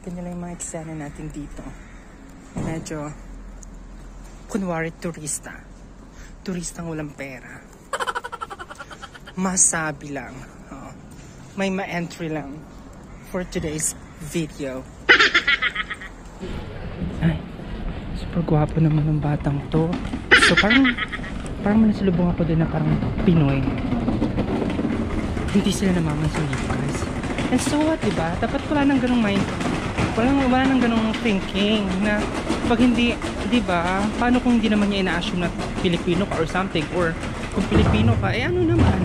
Ganyan lang yung mga eksena natin dito. Medyo, kunwari turista. Turistang walang pera. Masabi lang. Oh. May ma-entry lang for today's video. Ay, super gwapo naman ng batang to. So parang manasalubong ako din na parang Pinoy. Hindi sila namamansin dito, guys. And so what, diba? Dapat wala nang ganong mind. Wala nang ganong thinking na pag hindi, diba? Paano kung hindi naman niya ina-assume na Pilipino ka or something? Or kung Pilipino ka, eh ano naman?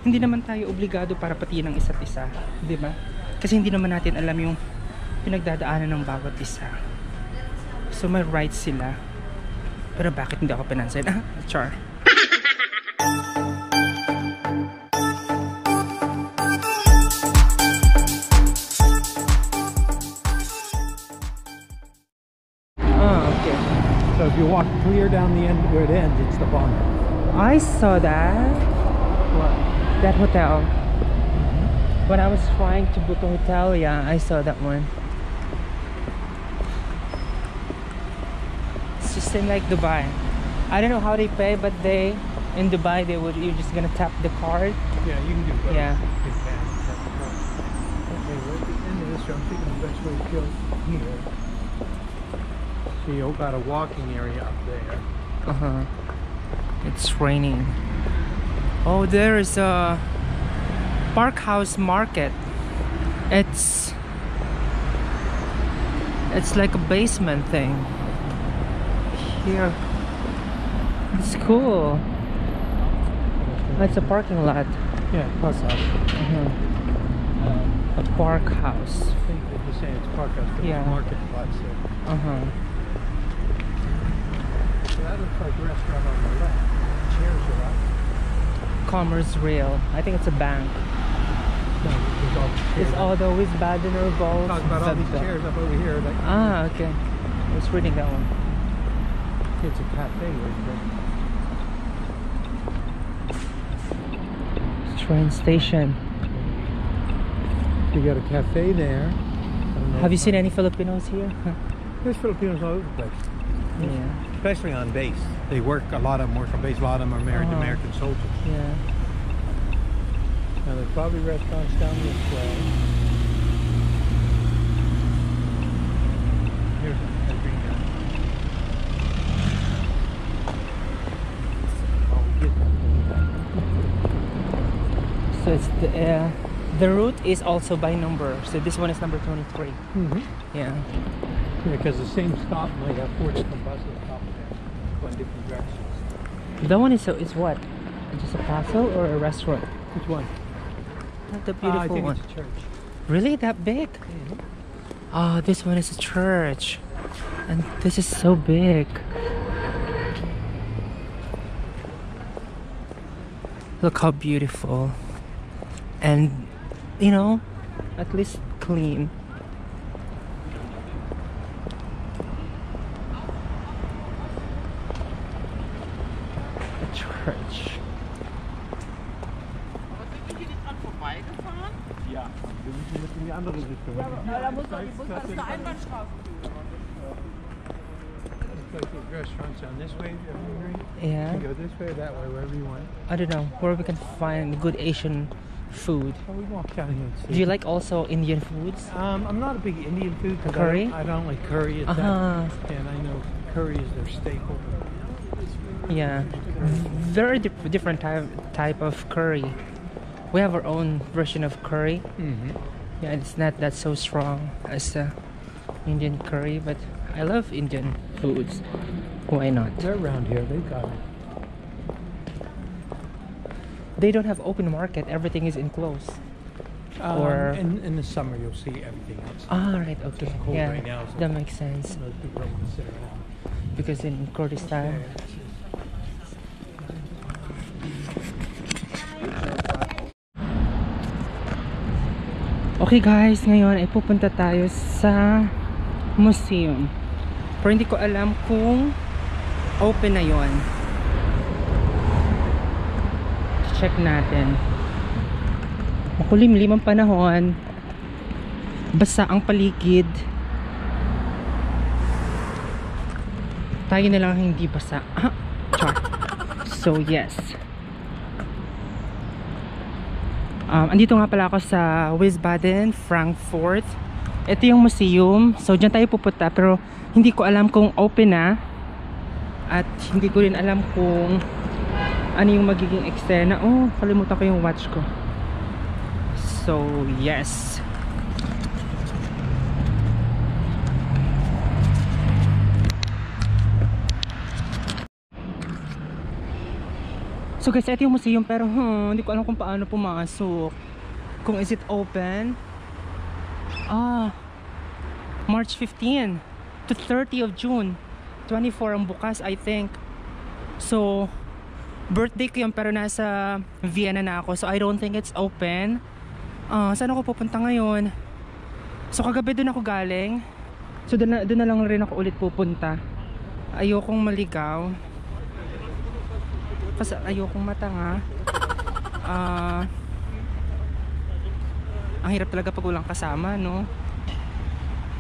Hindi naman tayo obligado para patiin ng isa't isa, diba? Kasi hindi naman natin alam yung pinagdadaanan ng bawat isa. So may rights sila. Pero bakit hindi ako pinansin? Ah, char. So if you walk clear down the end where it ends, it's the Bond. I saw that. What? That hotel. When I was trying to book a hotel, yeah, I saw that one. It's just in like Dubai. I don't know how they pay, but in Dubai you're just gonna tap the card. Yeah, you can do both. Yeah. You can tap the card. Okay, right at the end of this, I'm thinking the best way to go here. So you've got a walking area up there. It's raining. Oh, there is a Park House Market. It's like a basement thing. Here. It's cool. It's a parking lot. Yeah, Park House. A Park House. I think they're just saying it's Park House, but Yeah. it's market lots there. So that looks like a restaurant on the left. Chairs are up. Commerce Rail. I think it's a bank. No, there's all the chairs. It's all the Wiesbadener Balls. Talk about all these chairs up over here. Like, Ah, okay. I was reading that one. it's a cafe right there. Train station. You got a cafe there. Have you seen any Filipinos here? There's Filipinos all over the place. Yeah. Especially on base. They work, a lot of them work on base. A lot of them are married to American soldiers. Yeah. Now there's probably restaurants down this way. Here's a green guy. Oh, we get that. So it's the route is also by number. So this one is number 23. Yeah. Yeah, because the same stop might have 4 different buses stopping there, going different directions. That one is what? Just a castle or a restaurant? Which one? The beautiful I think one. it's a church. Really, that big? Oh, this one is a church, and this is so big. Look how beautiful, and you know, at least clean. A church. Ja, wir müssen jetzt in die andere Richtung. Ja, da muss doch die Bus, das ist eine Einbahnstraße. Looks like there's restaurants on this way. Yeah. You can go this way or that way, wherever you want. I don't know where we can find good Asian food. Oh, we walk down here and see. Do you like also Indian foods? I'm not a big Indian food because Curry? I don't like curry. It's Uh-huh. and I know curry is their staple. Yeah, very different type of curry. We have our own version of curry. Yeah, it's not that so strong as the Indian curry, but I love Indian foods. Why not? They're around here. They've got it. They don't have open market. Everything is enclosed. Or in the summer, you'll see everything else. Ah, right. Okay. It's cold Yeah, right now, so that makes sense. those people don't want to sit around. Because in Kurdistan. Okay guys, ngayon ay pupunta tayo sa museum. Pero hindi ko alam kung open na yon. Check natin. Makulimlim ang panahon. Basa ang paligid. tayo na lang hindi basa. Char. So yes, andito nga pala ako sa Wiesbaden, Frankfurt. Ito yung museum, so dyan tayo pupunta, pero hindi ko alam kung open na, at hindi ko rin alam kung ano yung magiging eksena. Oh, kalimutan ko yung watch ko. So yes, so guys, ito yung museum, pero hindi ko alam kung paano pumasok. Kung is it open? March 15 to 30 of June 24 ang bukas, I think. So birthday ko yun, pero nasa Vienna na ako, so I don't think it's open. Saan ako pupunta ngayon? So kagabi dun ako galing, so dun na lang rin ako ulit pupunta. Ayokong maligaw kasi ayokong matanga. Ang hirap talaga pag walang kasama, no?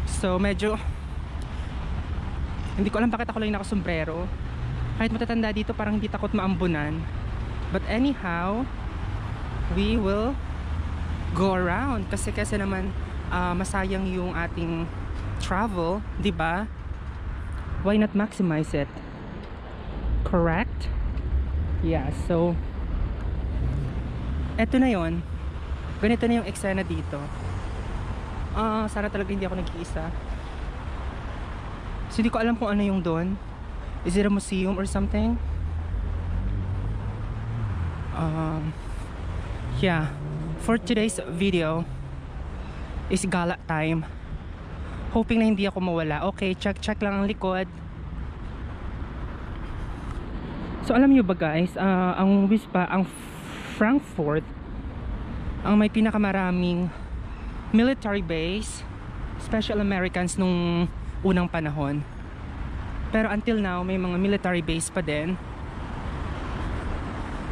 So medyo hindi ko alam bakit ako lang nakasombrero. Kahit matatanda dito, parang hindi takot maambunan. But anyhow, we will go around kasi naman masayang yung ating travel, 'di ba? Why not maximize it? Correct? Yeah, so eto na yon. Ganito na yung eksena dito. Sana talaga hindi ako nag-iisa. So hindi ko alam kung ano yung doon. Is it a museum or something? Yeah, for today's video is gala time. Hoping na hindi ako mawala. Okay, check lang ang likod. So alam nyo ba guys, ang Frankfurt ang may pinakamaraming military base, Special Americans nung unang panahon. Pero until now, may mga military base pa din.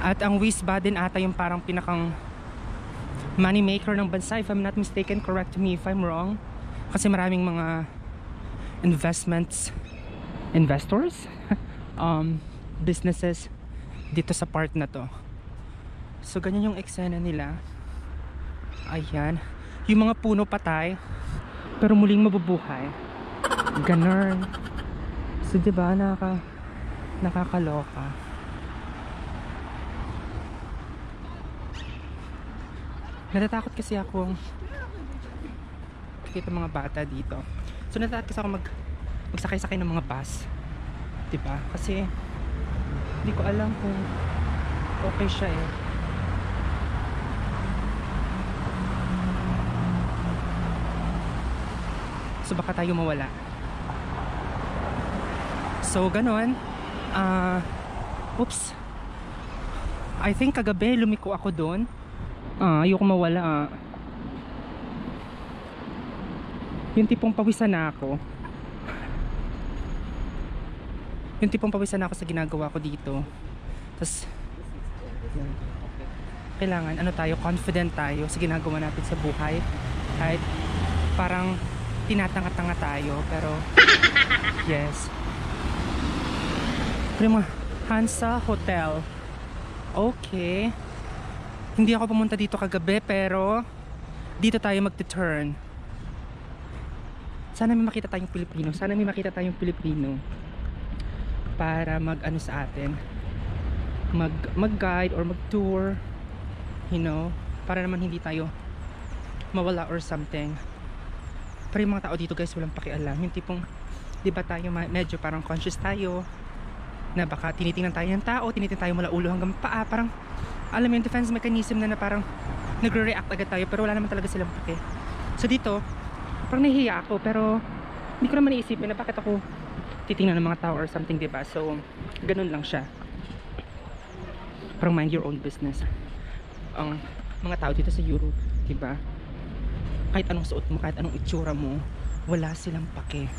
At ang Wiesbaden ata yung parang pinakang money maker ng bansa, if I'm not mistaken. Correct me if I'm wrong. Kasi maraming mga investors businesses dito sa part na to. So ganyan yung eksena nila. Ayan, yung mga puno patay pero muling mabubuhay. Ganun. So diba, nakakaloka. Natatakot kasi ako kita mga bata dito. So natatakot kasi ako magsakay-sakay ng mga bus, diba? Kasi hindi ko alam kung okay siya eh. So baka tayo mawala. So ganon. Oops. I think kagabi lumiko ako doon. Ayoko mawala. Yung tipong pawisan na ako. Yung tipong pawisan na ako sa ginagawa ko dito. Tapos kailangan confident tayo sa ginagawa natin sa buhay. Kahit parang tinatanga-tanga tayo, pero yes. Pero Hansa Hotel. Okay. Hindi ako pumunta dito kagabi, pero dito tayo mag-turn. Sana may makita tayong Pilipino. Sana may makita tayong Pilipino para mag-ano sa atin. Mag-guide or mag-tour. You know, para naman hindi tayo mawala or something. Pero yung mga tao dito guys, walang pakialam. Yung tipong, di ba tayo medyo parang conscious tayo na baka tinitingnan tayo ng tao, tinitingnan tayo mula ulo hanggang paa. Parang, alam mo yung defense mechanism na parang nagre-react agad tayo, pero wala naman talaga silang pake. So dito, parang nahihiya ako, pero hindi ko naman iisipin na bakit ako titingnan ng mga tao or something, di ba? So, ganun lang siya. Parang mind your own business. Ang mga tao dito sa Europe, di ba? Kahit anong suot mo, kahit anong itsura mo, wala silang pake.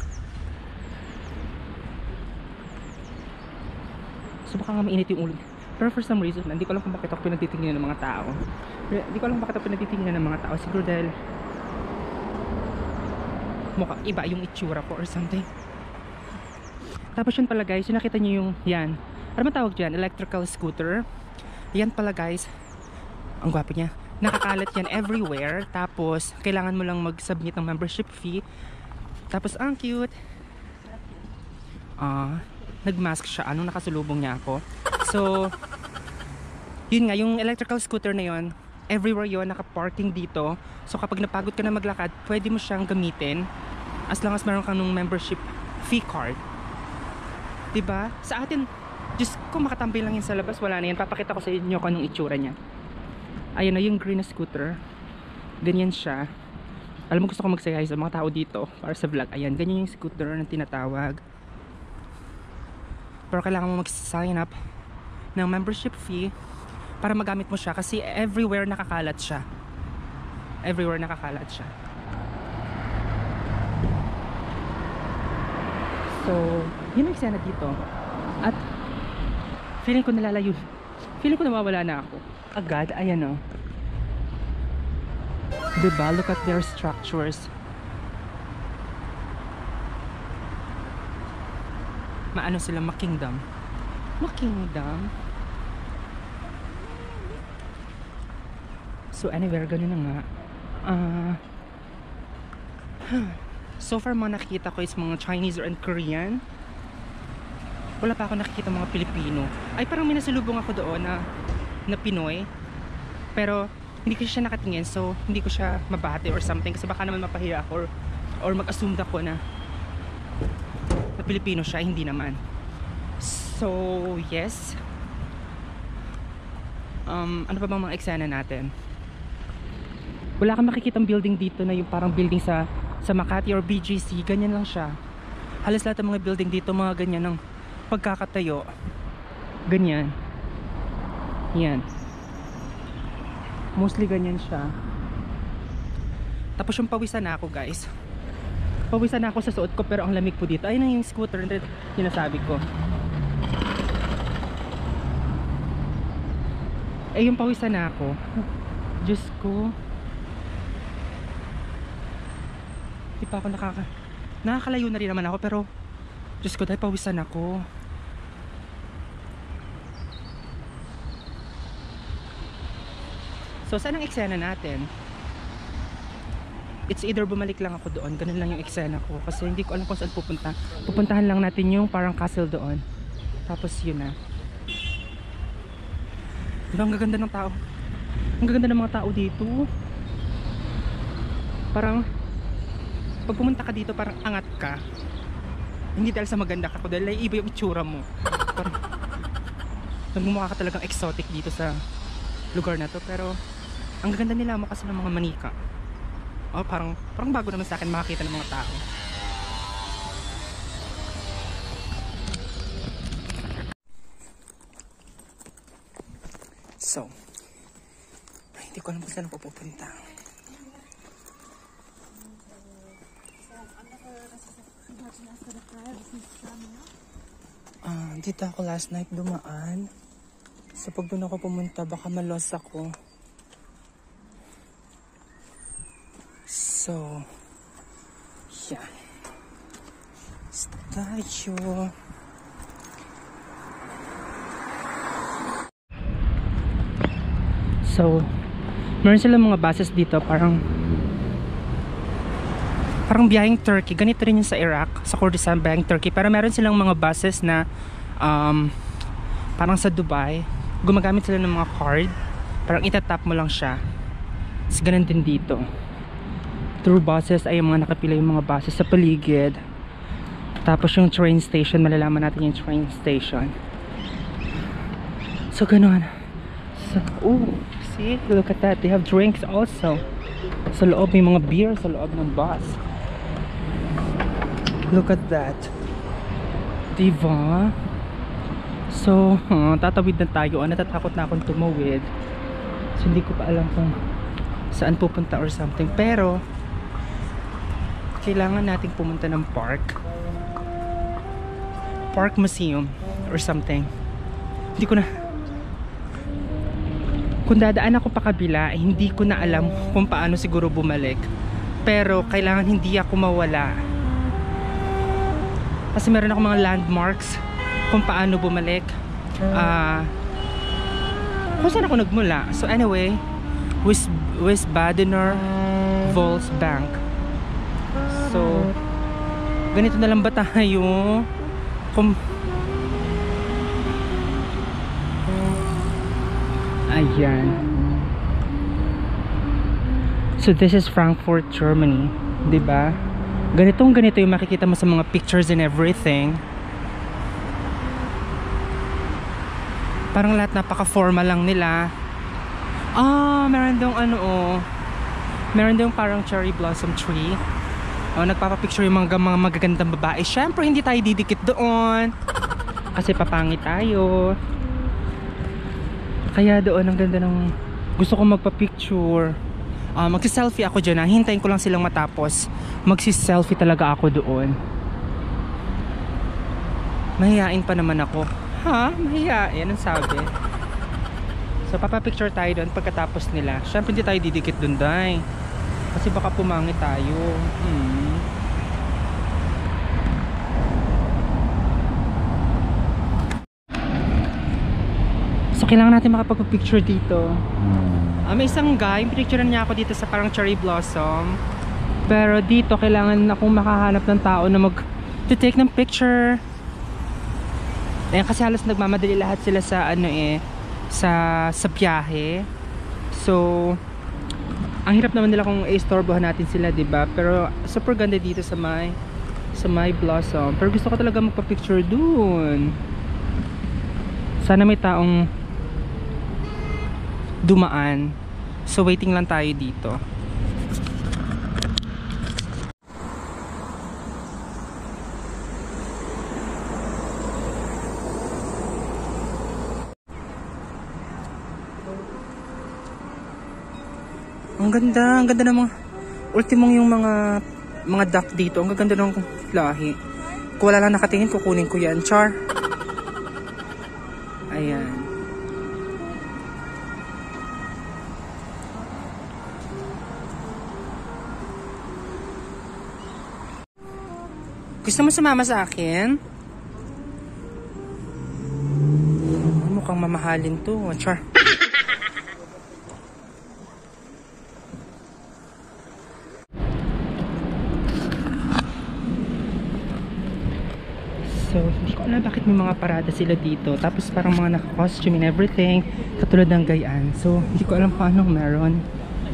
So baka nga mainit yung ulo. Pero for some reason, hindi ko alam kung bakit ako pinagtitingnan ng mga tao. Hindi ko alam bakit ako pinagtitingnan ng mga tao. Siguro dahil mukha iba yung itsura ko or something. Tapos yun pala guys, yung nakita nyo yung yan, ano man tawag dyan, electrical scooter. Yan pala guys, ang gwapo niya, nakakalat yan everywhere. Tapos kailangan mo lang mag-submit ng membership fee. Tapos ang cute, nagmask siya anong nakasulubong niya ako. So yun nga, yung electrical scooter na yun, everywhere yun, naka-parking dito. So kapag napagod ka na maglakad, pwede mo siyang gamitin as long as meron kang nung membership fee card. Diba? Sa atin, just kung makatambay lang yun sa labas, wala na yan. Papakita ko sa inyo kung anong itsura niya. Ayun na yung green na scooter. Ganyan siya. Alam mo, gusto ko magsayay sa mga tao dito para sa vlog. Ayan, ganyan yung scooter na tinatawag. Pero kailangan mo mag-sign up ng membership fee para magamit mo siya kasi everywhere nakakalat siya. Everywhere nakakalat siya. So, yun ang eksena dito. At feeling ko nalalayo. Feeling ko nawawala na ako. Agad, ayan o. Diba? Look at their structures. Maano sila, makingdom. Makingdom. So anywhere, ganun na nga. So far mga nakikita ko is mga Chinese and Korean. Wala pa ako nakikita mga Pilipino. Ay parang may nasalubong ako doon na Pinoy. Pero hindi ko siya nakatingin, so hindi ko siya mabate or something kasi baka naman mapahiya ako or mag-assume ako na Pilipino siya, hindi naman. So yes. Ano pa bang mga eksena natin? Wala kang makikitang building dito na yung parang building sa Makati or BGC. Ganyan lang siya. Halos lahat ng mga building dito mga ganyan ng pagkakatayo. Ganyan. Yan. Mostly ganyan siya. Tapos yung pawisan na ako guys. Pawisan na ako sa suot ko pero ang lamig po dito. Ayun ang yung scooter na sinasabi ko. Eh yung pawisan na ako. Diyos ko. Di pa ako nakakalayo na rin naman ako pero Diyos ko dahil pawisan ako. So saan ang eksena natin? It's either bumalik lang ako doon, ganun lang yung eksena ko kasi hindi ko alam kung saan pupunta. Pupuntahan lang natin yung parang castle doon. Tapos yun na. Diba ang gaganda ng tao? Ang gaganda ng mga tao dito. Parang pag pumunta ka dito parang angat ka. Hindi dahil sa maganda ka, dahil iba yung itsura mo. Parang nagmumukha ka talagang exotic dito sa lugar na to. Pero ang gaganda nila mo kasi ng mga manika. Oh, parang bago naman sa akin makakita ng mga tao. So hindi ko alam kung saan ako pupunta. Dito ako last night dumaan. So pag doon ako pumunta baka malos ako. So yeah. Statue. So meron silang mga buses dito parang biyaheng Turkey. Ganito rin yung sa Iraq, sa Kurdistan, biyaheng Turkey. Pero meron silang mga buses na parang sa Dubai. Gumagamit sila ng mga card. Parang itatap mo lang siya. Tapos ganun din dito. Through buses ay yung mga nakapila yung mga buses sa paligid. Tapos yung train station, malalaman natin yung train station. So ganun. So, see, look at that. They have drinks also. Sa loob may mga beer sa loob ng bus. Look at that. Diba? So, tatawid na tayo. Natatakot na akong tumawid. So, hindi ko pa alam kung saan pupunta or something. Pero, kailangan nating pumunta ng park. Park museum or something. Hindi ko na. Kung dadaan ako pa kabila, hindi ko na alam kung paano siguro bumalik. Pero, kailangan hindi ako mawala Kasi meron ako mga landmarks kung paano bumalik. Kung saan ako nagmula. So anyway, Wiesbadener Volksbank. So ganito na lang ba tayo? Ayan. So this is Frankfurt, Germany, 'di ba? Ganito yung makikita mo sa mga pictures and everything. Parang lahat napaka-formal lang nila. Meron dong meron dong parang cherry blossom tree. Nagpapapicture yung mga magagandang babae. Syempre hindi tayo didikit doon kasi papangit tayo. Kaya doon ang ganda ng gusto ko magpa-picture. Magsi-selfie ako dyan. Hintayin ko lang silang matapos. Magsi-selfie talaga ako doon. Mahihain pa naman ako. Ha? Mahihain? Anong sabi? So papapicture tayo doon pagkatapos nila. Syempre hindi tayo didikit doon, day. Kasi baka pumangit tayo. So kailangan natin makapag-picture dito. May isang guy, pinicturean niya ako dito sa parang cherry blossom. Pero dito kailangan akong makahanap ng tao na mag-take ng picture. Kasi halos nagmamadali lahat sila sa sa biyahe. So ang hirap naman nila kung i-istorbohan natin sila, 'di ba? Pero super ganda dito sa may blossom. Pero gusto ko talaga magpa-picture dun. Sana may taong dumaan. So waiting lang tayo dito. Ang ganda ng mga ultimong yung mga duck dito. Ang ganda ng lahi. Kung wala lang nakatingin, kukunin ko yan. Char. Ayan. Gusto mo sumama sa akin? Mukhang mamahalin to. Char. So, hindi ko alam bakit may mga parada sila dito. Tapos parang mga naka-costume and everything. Katulad ng gayaan. So, hindi ko alam paano meron.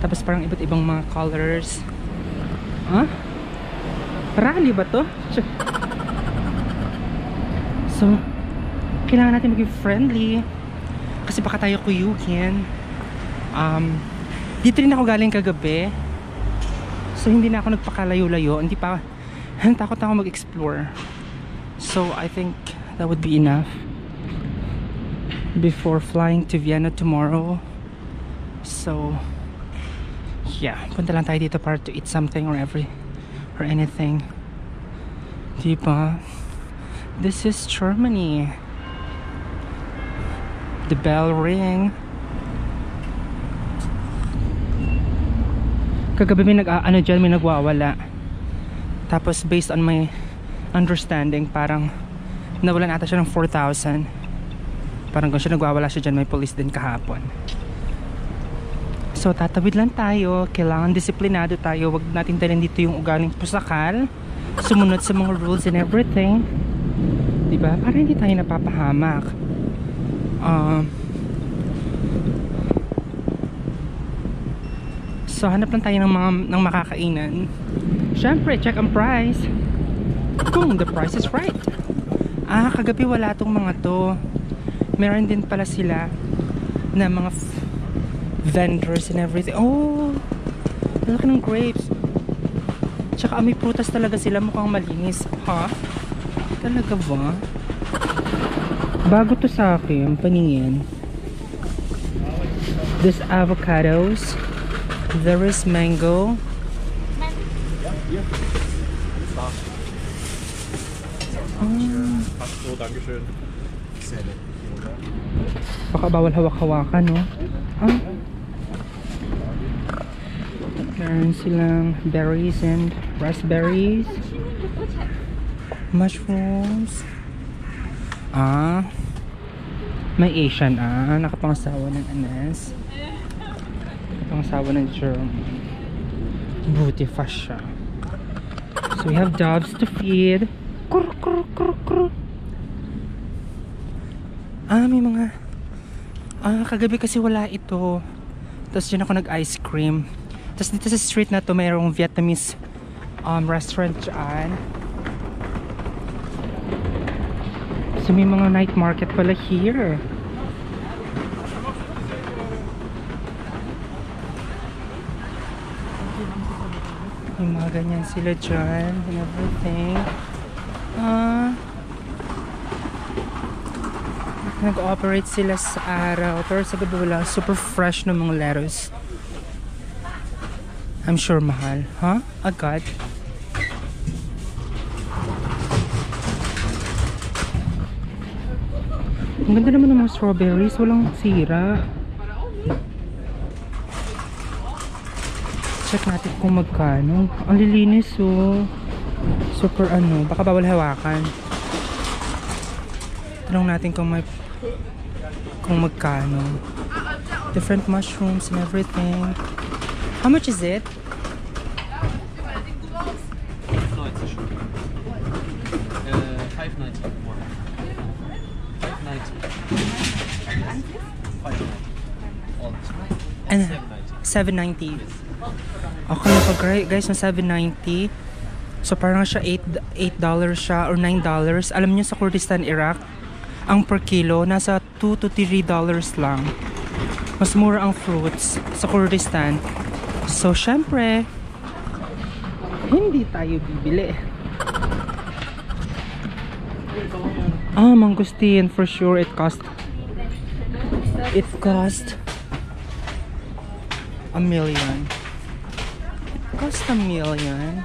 Tapos parang iba't ibang mga colors. Rally ba to? So, kailangan natin maging friendly. Kasi baka tayo kuyugin. Dito rin ako galing kagabi. So, hindi na ako nagpakalayo-layo. Takot ako mag-explore. So I think that would be enough before flying to Vienna tomorrow. So yeah, punta lang tayo dito para to eat something or anything. Diba? This is Germany. The bell ring. Kagabi may may nagwawala. Tapos based on my understanding, parang nawalan ata siya ng 4,000. Parang kung siya nagwawala siya dyan, may police din kahapon. So tatawid lang tayo. Kailangan disiplinado tayo. Wag natin dalhin dito yung ugaling pusakal. Sumunod sa mga rules and everything, diba? Para hindi tayo napapahamak. So hanap lang tayo ng makakainan. Syempre, check ang price. Kung the price is right. Kagabi wala tong mga to. Meron din pala sila na mga vendors and everything. Oh, laki ng grapes. Tsaka may prutas talaga sila, mukhang malinis. Ha? Talaga ba? Bago to sa akin, paningin. There's avocados. There is mango. Dankeschön. Baka bawal hawak-hawakan, no? Meron silang berries and raspberries. Mushrooms. May Asian nakapangasawa ng Anes. Nakapangasawa ng German. Booty fascia. So we have doves to feed. Kur, kur, kur, kur. May mga kagabi kasi wala ito. Tapos dyan ako nag-ice cream. Tapos dito sa street na to mayroong Vietnamese restaurant dyan. So may mga night market pala here. Yung mga ganyan sila dyan and everything. Nag-operate sila sa araw pero sa gabi wala. Super fresh ng mga lettuce. I'm sure mahal. Agad. Ang ganda naman ng mga strawberries. Walang sira. Check natin kung magkano. Ang lilinis super baka bawal hawakan. Tanong natin kung magkano. Different mushrooms and everything. How much is it? And $7.90. Okay na pag guys, ng $7.90. So parang siya $8 siya or $9. Alam niyo sa Kurdistan, Iraq, ang per kilo nasa $2 to $3 lang. Mas mura ang fruits sa Kurdistan. So syempre hindi tayo bibili. Mangosteen for sure. It cost $1 million. It cost $1 million.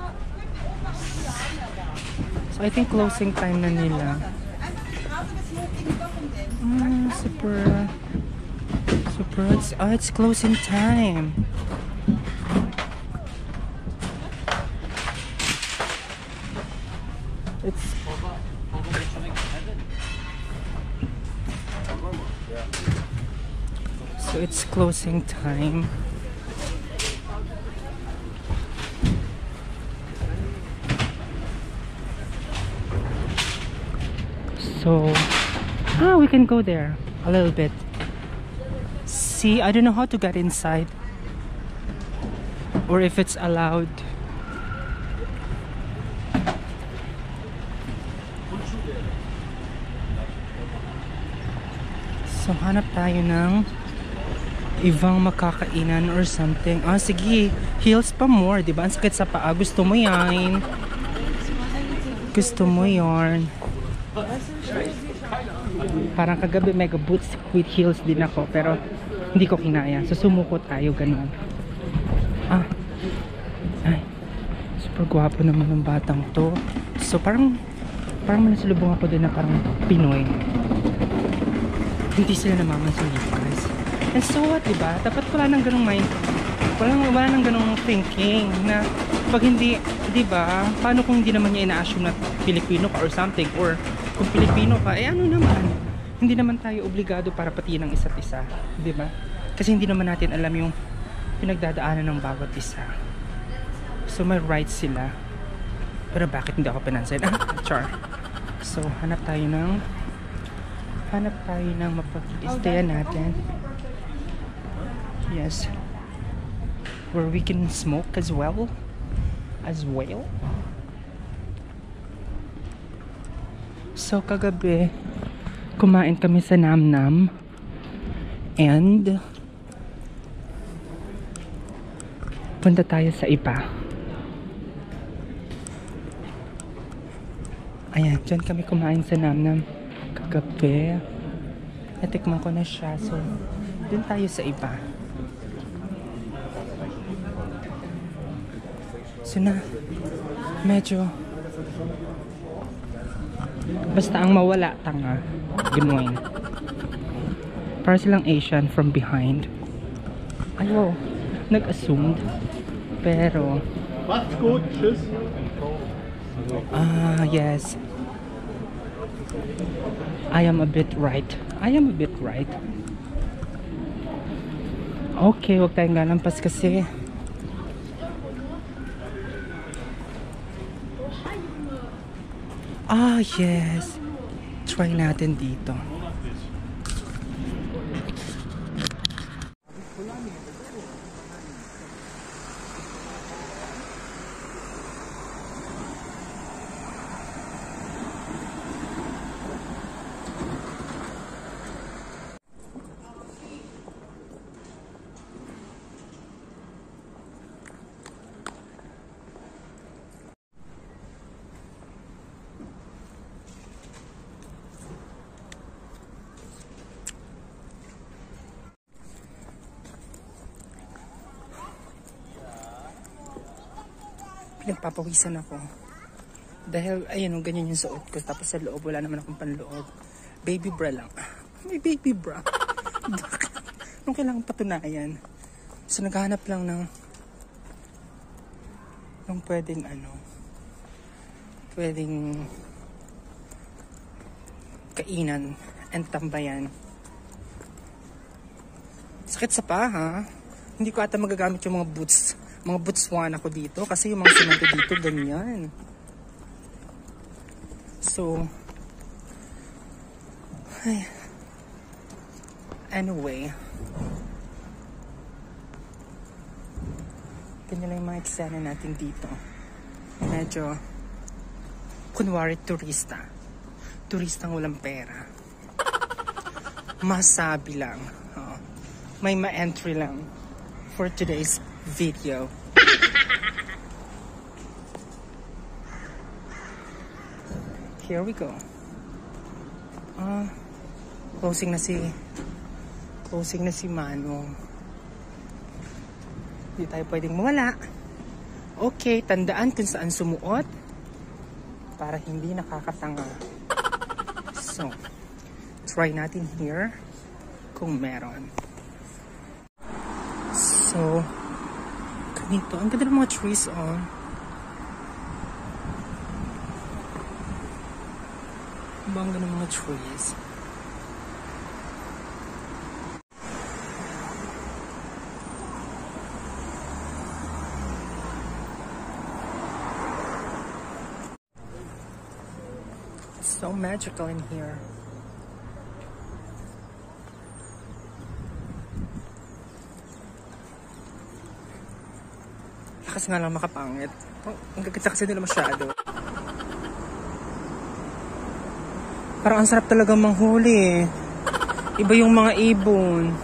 So I think closing time na nila. Super. It's closing time. So it's closing time. So we can go there a little bit. See, I don't know how to get inside or if it's allowed. So hanap tayo ng ibang makakainan or something. Sige, heels pa more, diba? Ang sakit sa paa. Gusto mo yan. Gusto mo yarn. Parang kagabi mega boots with heels din ako pero hindi ko kinaya. So sumuko tayo ganun. Ay, super gwapo naman ng batang to. So parang nasalubong ako din na parang Pinoy. Hindi sila namamansin guys. And so what, diba? Dapat wala nang ganung mind. Wala nang ganung thinking na pag hindi, diba? Paano kung hindi naman niya ina-assume na Pilipino ka or something, or kung Pilipino ka, ano naman? Hindi naman tayo obligado para patiin ng isa't isa, diba? Kasi hindi naman natin alam yung pinagdadaanan ng bawat isa. So may rights sila. Pero bakit hindi ako pinansin? Char. So hanap tayo ng mapag-stayan natin. Yes. Where we can smoke as well. So kagabi kumain kami sa Namnam and punta tayo sa iba. Ayan, dyan kami kumain sa Namnam kagabi. Natikman ko na siya, so dun tayo sa iba. So na medyo basta ang mawala tanga ganoin. Para silang Asian from behind. Ay wow, nag-assumed. Pero Macht's gut, tschüss. Ah, yes. I am a bit right. Okay, huwag tayong lalampas kasi. Ah, yes. Try natin dito. Pinagpapawisan ako. Dahil, ayun, ganyan yung suot ko. Tapos sa loob, wala naman akong panloob. Baby bra lang. May baby bra. Anong kailangan patunayan? So, naghahanap lang ng pwedeng pwedeng kainan and tambayan. Sakit sa paha. Hindi ko ata magagamit yung mga Botswana ko dito kasi yung mga semento dito ganyan. So anyway, ganyan lang yung mga eksena natin dito. Medyo kunwari turistang walang pera. Masabi lang, may ma-entry lang for today's video. Here we go. Closing na si Manong. Hindi tayo pwedeng mawala. Okay, tandaan kung saan sumuot para hindi nakakatanga. So, try natin here kung meron. So, ganito. Ang ganda ng mga trees, oh. Ang bangga ng mga trees. It's so magical in here. Lakas nga lang makapangit. Ang gaganda kasi nila masyado. Parang ang sarap talaga manghuli eh. Iba yung mga ibon.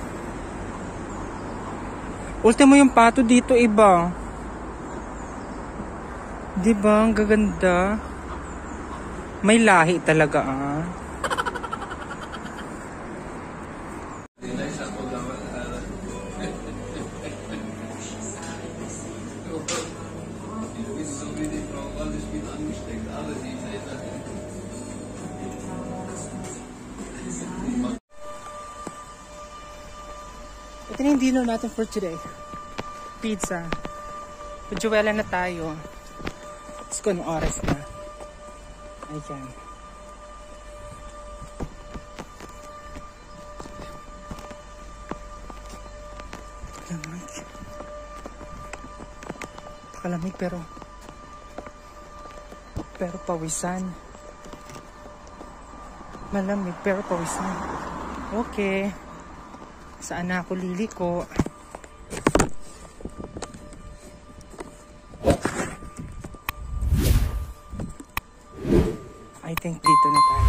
Ultimo yung pato dito iba. Diba? Ang gaganda. May lahi talaga ah. Ito na yung dinner natin for today. Pizza. Pujuela na tayo. Let's go, anong oras na. Ayan. Pakalamig pero pawisan. Malamig pero pawisan. Okay. Saan na ako liliko? I think dito na tayo.